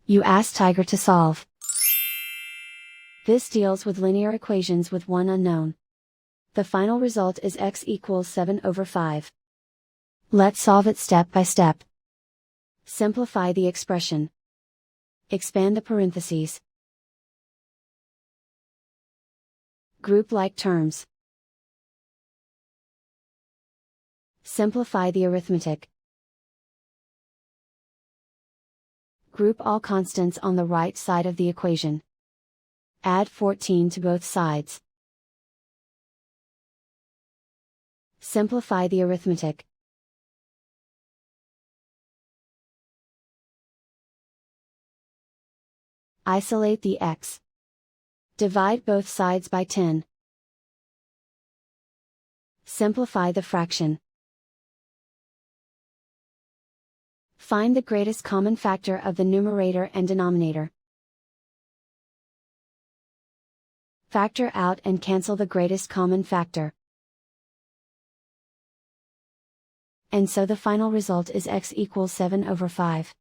You ask Tiger to solve. This deals with linear equations with one unknown. The final result is x equals 7/5. Let's solve it step by step. Simplify the expression. Expand the parentheses. Group like terms. Simplify the arithmetic. Group all constants on the right side of the equation. Add 14 to both sides. Simplify the arithmetic. Isolate the x. Divide both sides by 10. Simplify the fraction. Find the greatest common factor of the numerator and denominator. Factor out and cancel the greatest common factor. And so the final result is x equals 7/5.